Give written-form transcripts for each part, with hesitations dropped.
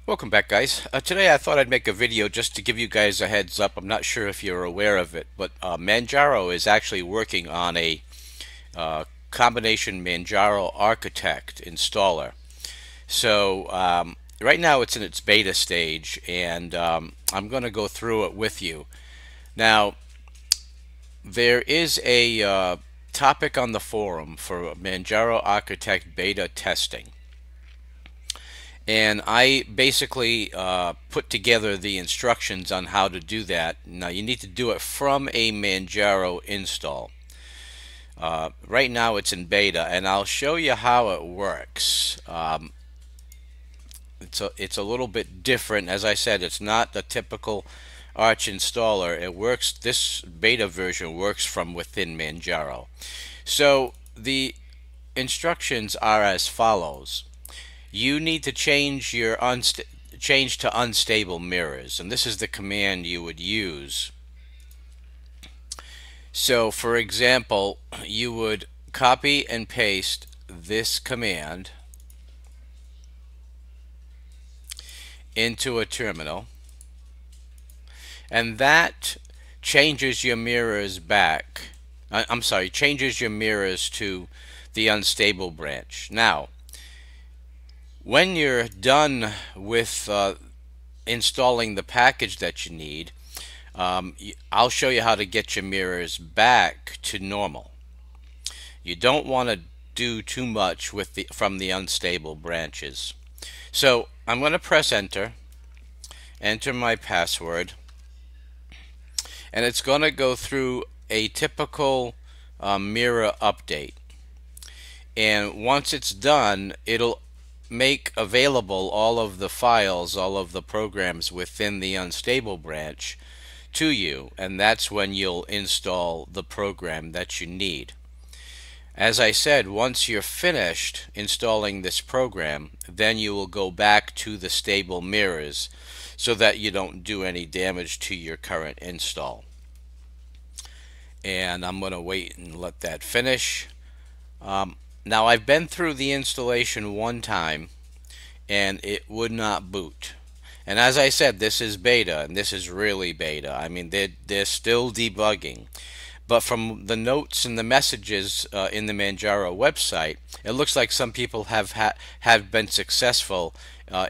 Welcome back, guys. Today I thought I'd make a video just to give you guys a heads up. I'm not sure if you're aware of it, but Manjaro is actually working on a combination Manjaro-Architect installer. So right now it's in its beta stage, and I'm going to go through it with you. Now, there is a topic on the forum for Manjaro-Architect beta testing. And I basically put together the instructions on how to do that. Now you need to do it from a Manjaro install. Right now it's in beta, and I'll show you how it works. It's a little bit different. As I said, it's not the typical Arch installer. It works. This beta version works from within Manjaro. So the instructions are as follows. You need to change your change to unstable mirrors, and this is the command you would use. So for example, you would copy and paste this command into a terminal, and that changes your mirrors back. Changes your mirrors to the unstable branch. Now, when you're done with installing the package that you need, I'll show you how to get your mirrors back to normal. You don't want to do too much with from the unstable branches. So I'm going to press enter my password, and it's going to go through a typical mirror update. And once it's done, it'll make available all of the files, all of the programs within the unstable branch to you, and that's when you'll install the program that you need. As I said, once you're finished installing this program, then you will go back to the stable mirrors so that you don't do any damage to your current install. And I'm going to wait and let that finish. Now I've been through the installation one time and it would not boot. And as I said, this is beta, and this is really beta. I mean, they're still debugging. But from the notes and the messages in the Manjaro website, it looks like some people have been successful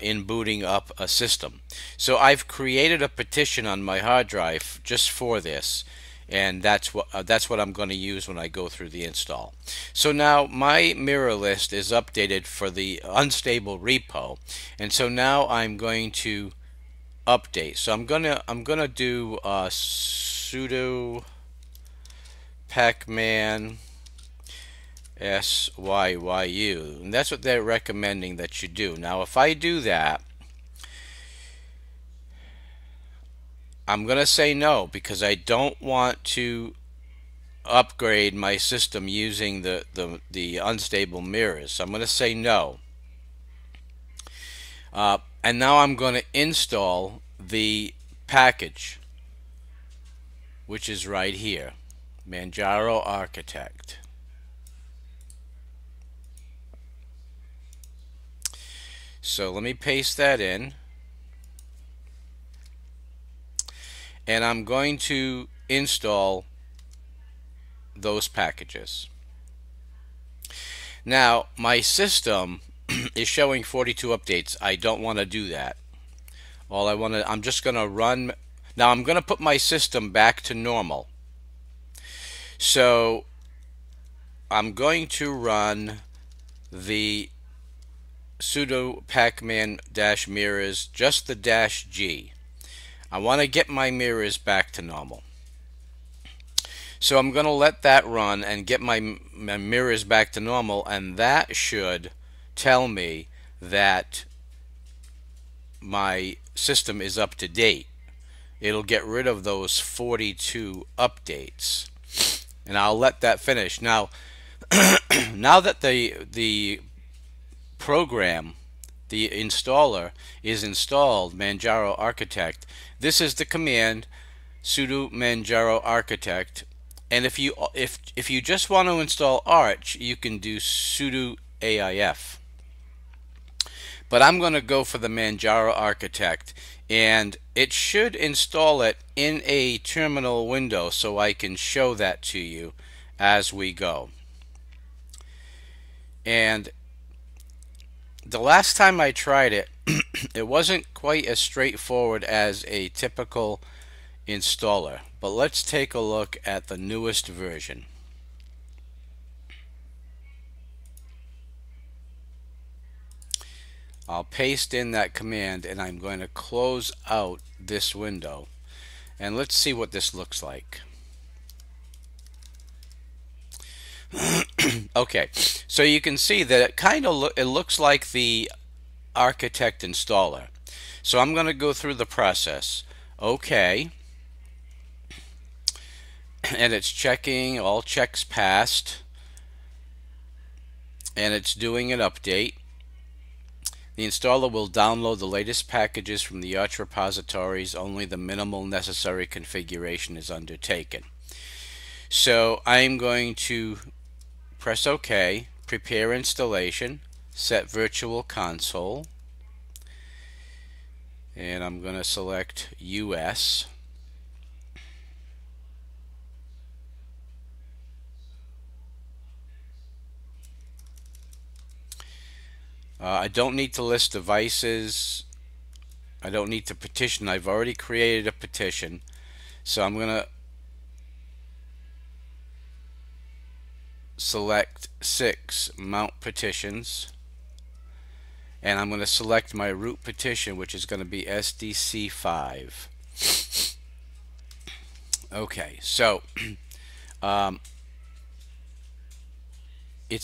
in booting up a system. So I've created a petition on my hard drive just for this, and that's what I'm going to use when I go through the install. So now my mirror list is updated for the unstable repo, and so now I'm going to update. So I'm gonna do sudo pacman sYU, and that's what they're recommending that you do. Now if I do that, I'm going to say no, because I don't want to upgrade my system using the unstable mirrors. So I'm going to say no. And now I'm going to install the package, which is right here, Manjaro-Architect. So let me paste that in. And I'm going to install those packages. Now my system is showing 42 updates. I don't want to do that. I'm just going to run. Now I'm going to put my system back to normal. So I'm going to run the sudo pacman-mirrors, just the -g. I want to get my mirrors back to normal. So I'm going to let that run and get my mirrors back to normal, and that should tell me that my system is up to date. It'll get rid of those 42 updates, and I'll let that finish. Now now that the program, the installer, is installed, Manjaro-Architect, this is the command sudo Manjaro-Architect, and if you just want to install Arch, you can do sudo AIF. But I'm going to go for the Manjaro-Architect, and it should install it in a terminal window so I can show that to you as we go. And the last time I tried it, it wasn't quite as straightforward as a typical installer. But let's take a look at the newest version. I'll paste in that command, and I'm going to close out this window, and let's see what this looks like. Okay, so you can see that it kind of it looks like the Architect installer. So I'm going to go through the process. Okay, and it's checking all checks passed, and it's doing an update. The installer will download the latest packages from the Arch repositories. Only the minimal necessary configuration is undertaken. So I'm going to press OK, prepare installation, set virtual console, and I'm going to select US. I don't need to list devices. I don't need to petition. I've already created a petition. So I'm going to select 6 mount petitions. And I'm going to select my root petition, which is going to be SDC5. Okay, so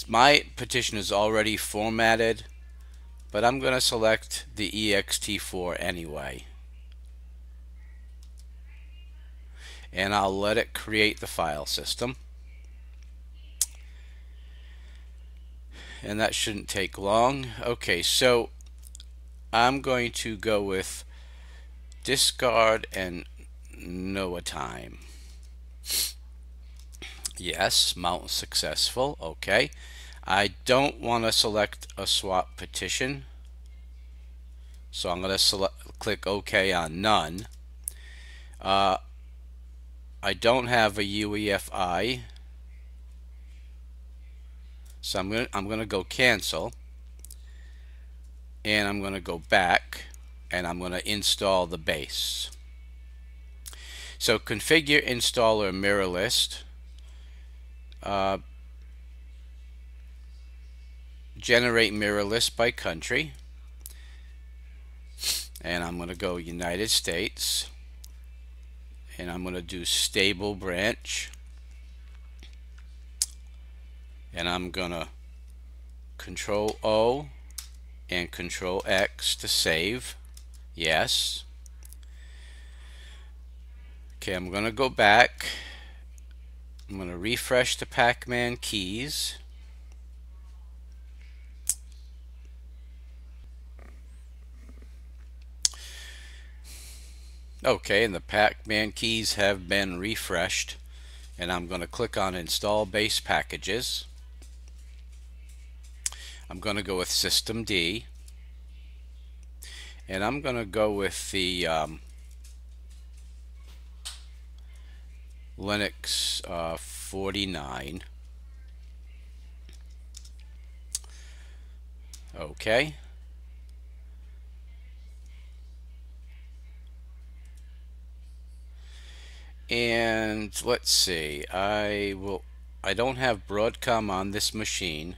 my petition is already formatted, but I'm going to select the ext4 anyway. And I'll let it create the file system. And that shouldn't take long. Okay, so I'm going to go with discard and Noah time. Yes, mount successful. Okay. I don't want to select a swap petition, so I'm going to click OK on none. I don't have a UEFI, so I'm going to go cancel, and I'm going to go back, and I'm going to install the base. So configure installer mirror list. Generate mirror list by country, and I'm going to go United States, and I'm going to do stable branch, and I'm going to Control O and Control X to save. Yes. Okay, I'm going to go back. I'm going to refresh the Pac-Man keys. Okay, and the Pac-Man keys have been refreshed, and I'm going to click on Install Base Packages. I'm going to go with System D, and I'm going to go with the Linux 49. Okay. And let's see, I don't have Broadcom on this machine.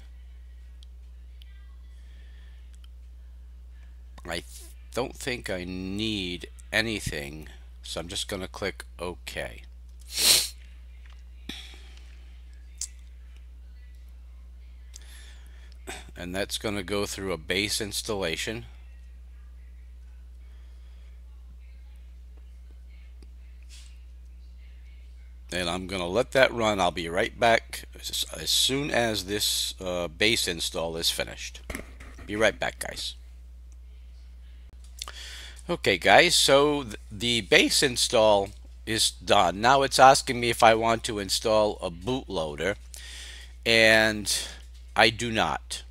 I don't think I need anything, so I'm just going to click OK. And that's going to go through a base installation. And I'm going to let that run. I'll be right back as soon as this base install is finished. Be right back, guys. Okay, guys, so the base install is done. Now it's asking me if I want to install a bootloader, and I do not.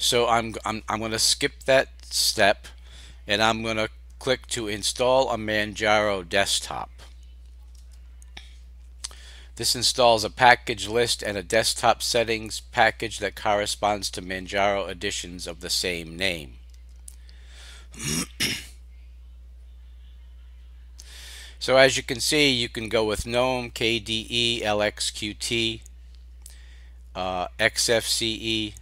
So I'm going to skip that step, and I'm going to click to install a Manjaro desktop. This installs a package list and a desktop settings package that corresponds to Manjaro editions of the same name. So as you can see, you can go with GNOME, KDE, LXQT, XFCE.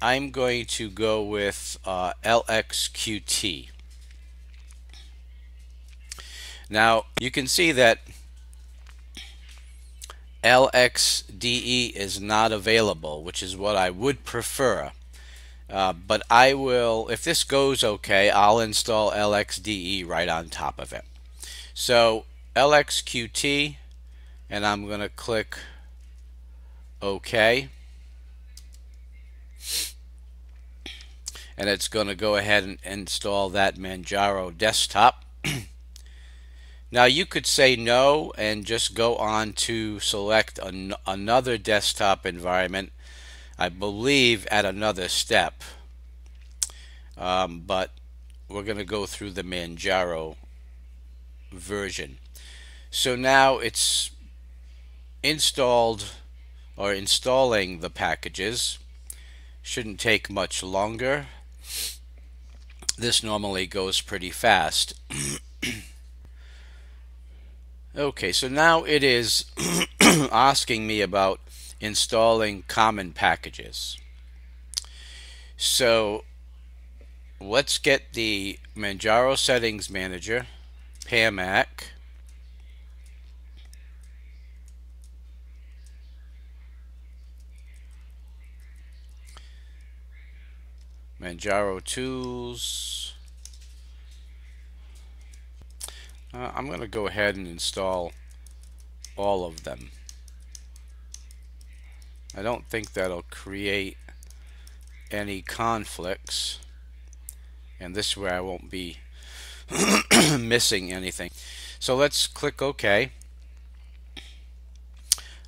I'm going to go with LXQT. Now you can see that LXDE is not available, which is what I would prefer. But I will, if this goes okay, I'll install LXDE right on top of it. So LXQT, and I'm going to click OK. And it's going to go ahead and install that Manjaro desktop. Now you could say no and just go on to select another desktop environment, I believe at another step. But we're going to go through the Manjaro version. So now it's installed, or installing the packages. Shouldn't take much longer. This normally goes pretty fast. Okay, so now it is asking me about installing common packages. So let's get the Manjaro Settings Manager, PAMAC. Manjaro Tools. I'm going to go ahead and install all of them. I don't think that'll create any conflicts, and this way I won't be missing anything. So let's click OK.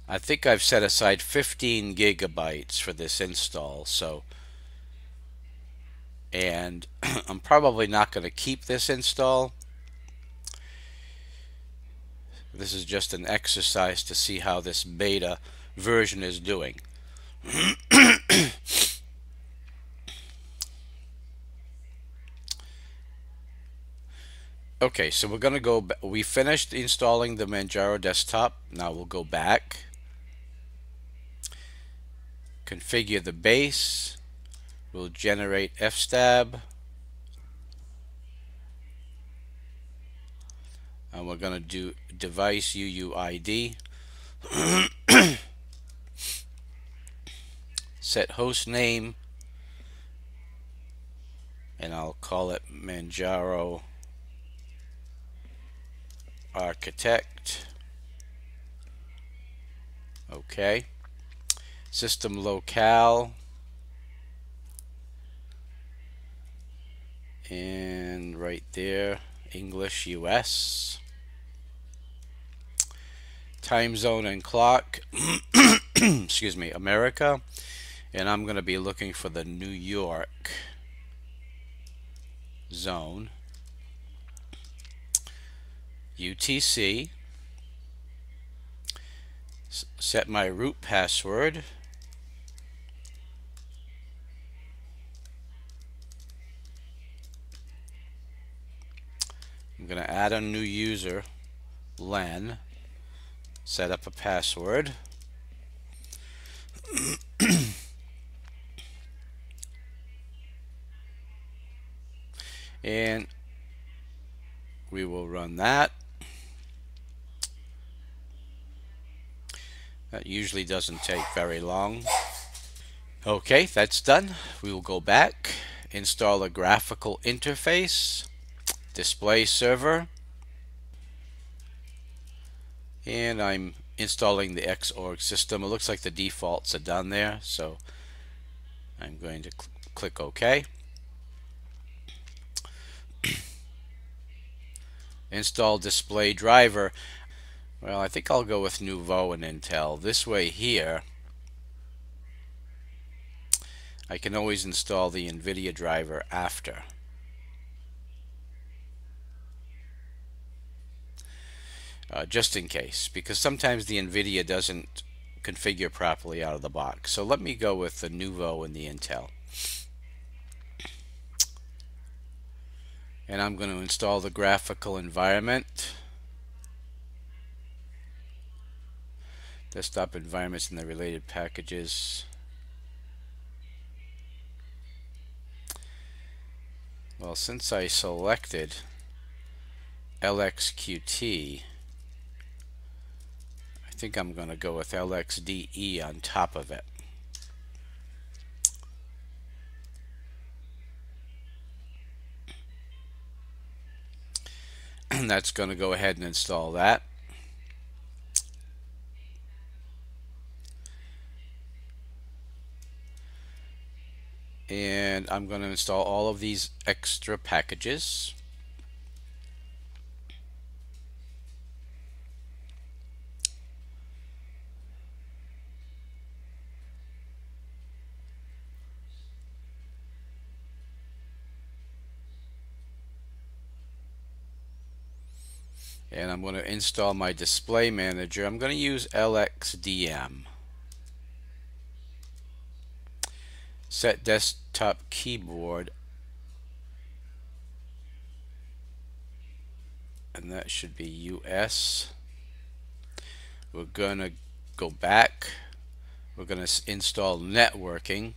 I think I've set aside 15 gigabytes for this install, and I'm probably not going to keep this install. This is just an exercise to see how this beta version is doing. Okay, so we're going to go, we finished installing the Manjaro desktop. Now we'll go back, configure the base, we'll generate fstab, and we're going to do device UUID, set host name, and I'll call it Manjaro-Architect. Okay. System locale, and right there, English US. Time zone and clock, excuse me, America, and I'm going to be looking for the New York zone. UTC, set my root password, I'm going to add a new user, Len, set up a password, and we will run that. That usually doesn't take very long. Okay, that's done. We will go back, install a graphical interface, display server, and I'm installing the Xorg system. It looks like the defaults are done there, so I'm going to click OK. Install display driver. Well, I think I'll go with Nouveau and Intel. This way here, I can always install the NVIDIA driver after. Just in case, because sometimes the NVIDIA doesn't configure properly out of the box. So let me go with the Nouveau and the Intel. And I'm going to install the graphical environment, desktop environments, and the related packages. Well, since I selected LXQT, I think I'm going to go with LXDE on top of it. And that's going to go ahead and install that. And I'm going to install all of these extra packages. And I'm going to install my display manager. I'm going to use LXDM. Set desktop keyboard, and that should be US. We're going to go back. We're going to install networking.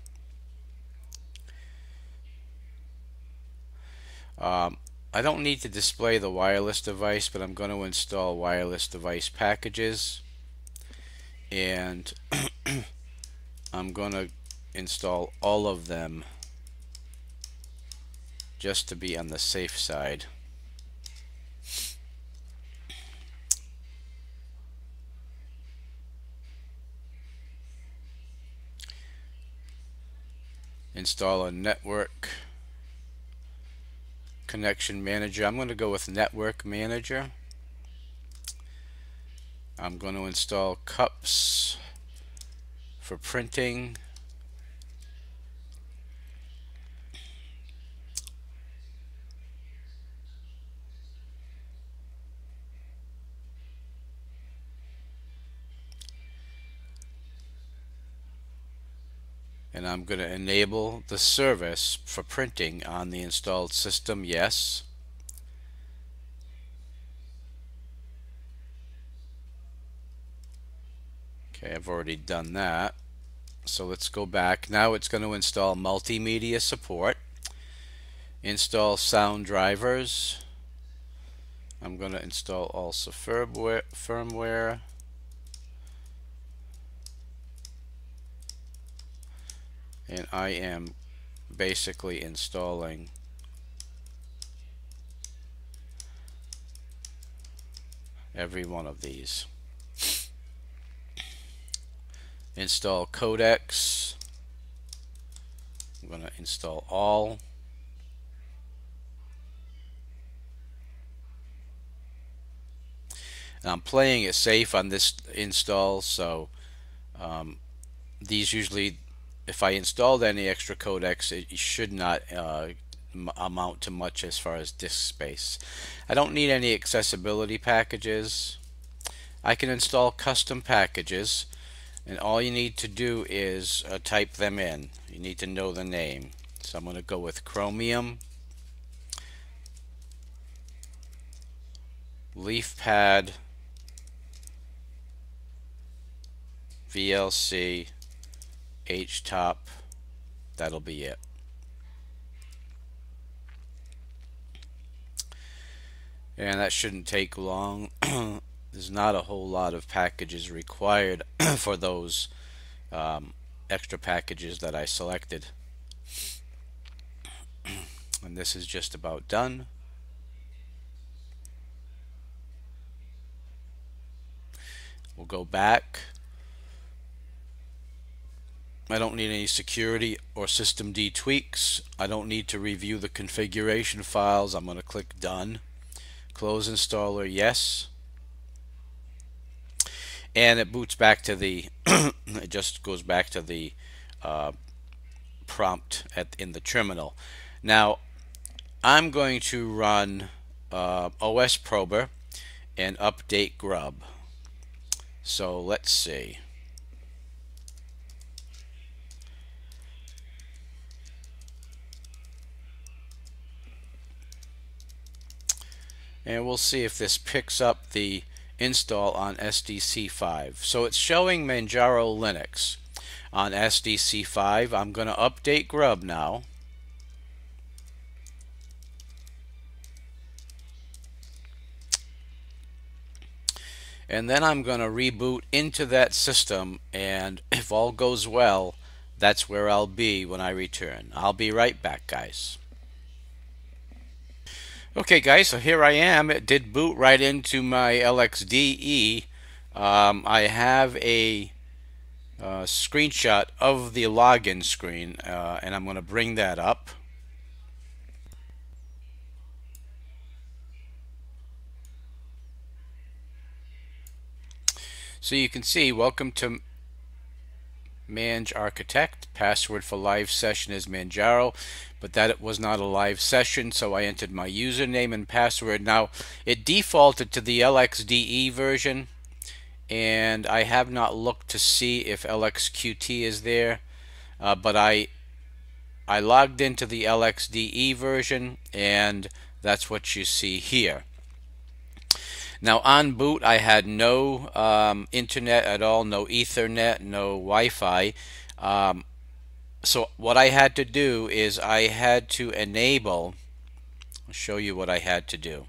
I don't need to display the wireless device, but I'm going to install wireless device packages, and I'm going to install all of them just to be on the safe side. Install a network connection manager. I'm going to go with network manager. I'm going to install cups for printing. And I'm going to enable the service for printing on the installed system, yes. Okay, I've already done that. So let's go back. Now it's going to install multimedia support. Install sound drivers. I'm going to install also firmware. And I am basically installing every one of these. Install codecs. I'm going to install all. And I'm playing it safe on this install, so these usually, if I installed any extra codecs, it should not amount to much as far as disk space. I don't need any accessibility packages. I can install custom packages, and all you need to do is type them in. You need to know the name. So I'm going to go with Chromium, LeafPad, VLC, HTOP. That'll be it. And that shouldn't take long. There's not a whole lot of packages required for those extra packages that I selected. And this is just about done. We'll go back. I don't need any security or systemd tweaks. I don't need to review the configuration files. I'm going to click Done. Close installer, yes. And it boots back to the it just goes back to the prompt in the terminal. Now I'm going to run OS Prober and update Grub. So let's see. And we'll see if this picks up the install on SDC5. So it's showing Manjaro Linux on SDC5. I'm going to update Grub now. And then I'm going to reboot into that system, and if all goes well, that's where I'll be when I return. I'll be right back, guys. Okay guys, so here I am. It did boot right into my LXDE. I have a screenshot of the login screen, and I'm going to bring that up. So you can see, welcome to Manjaro-Architect. Password for live session is Manjaro, but that was not a live session, so I entered my username and password. Now, it defaulted to the LXDE version, and I have not looked to see if LXQT is there, but I logged into the LXDE version, and that's what you see here. Now on boot I had no internet at all, no Ethernet, no Wi-Fi. So what I had to do is I had to enable, I'll show you what I had to do.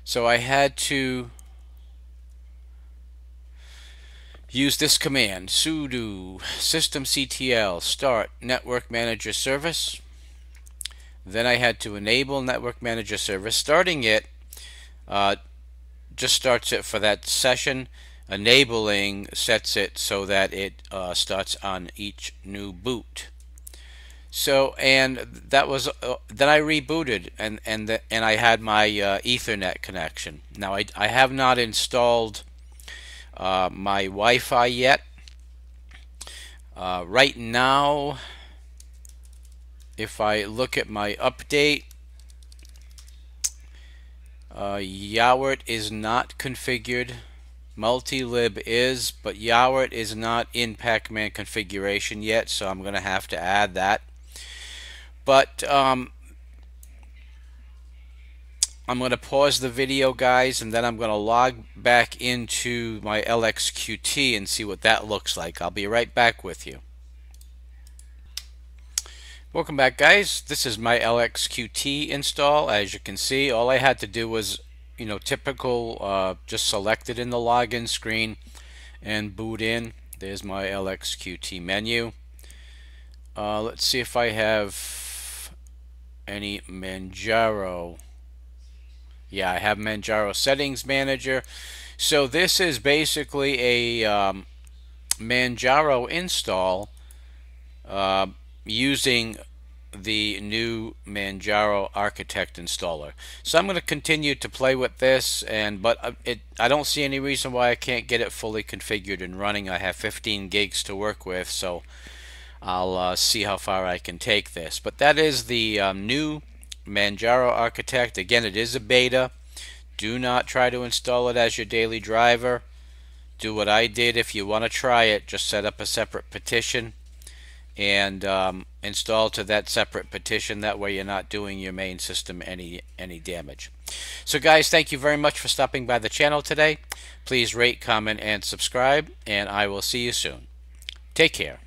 So I had to use this command, sudo systemctl start network manager service. Then I had to enable network manager service. Starting it just starts it for that session. Enabling sets it so that it starts on each new boot. So, and that was then I rebooted, and I had my Ethernet connection. Now I have not installed my Wi-Fi yet. Right now, if I look at my update, Yowert is not configured. Multilib is, but Yowert is not in Pacman configuration yet, so I'm going to have to add that. But I'm going to pause the video, guys, and then I'm going to log back into my LXQT and see what that looks like. I'll be right back with you. Welcome back, guys. This is my LXQT install. As you can see, all I had to do was, typical, just select it in the login screen and boot in. There's my LXQT menu. Let's see if I have any Manjaro. Yeah, I have Manjaro Settings Manager. So this is basically a Manjaro install using the new Manjaro-Architect installer. So I'm going to continue to play with this, but I don't see any reason why I can't get it fully configured and running. I have 15 gigs to work with, so I'll see how far I can take this. But that is the new Manjaro-Architect. Again, it is a beta. Do not try to install it as your daily driver. Do what I did. If you want to try it, just set up a separate petition and install to that separate petition. That way you're not doing your main system any damage. So guys, thank you very much for stopping by the channel today. Please rate, comment, and subscribe, and I will see you soon. Take care.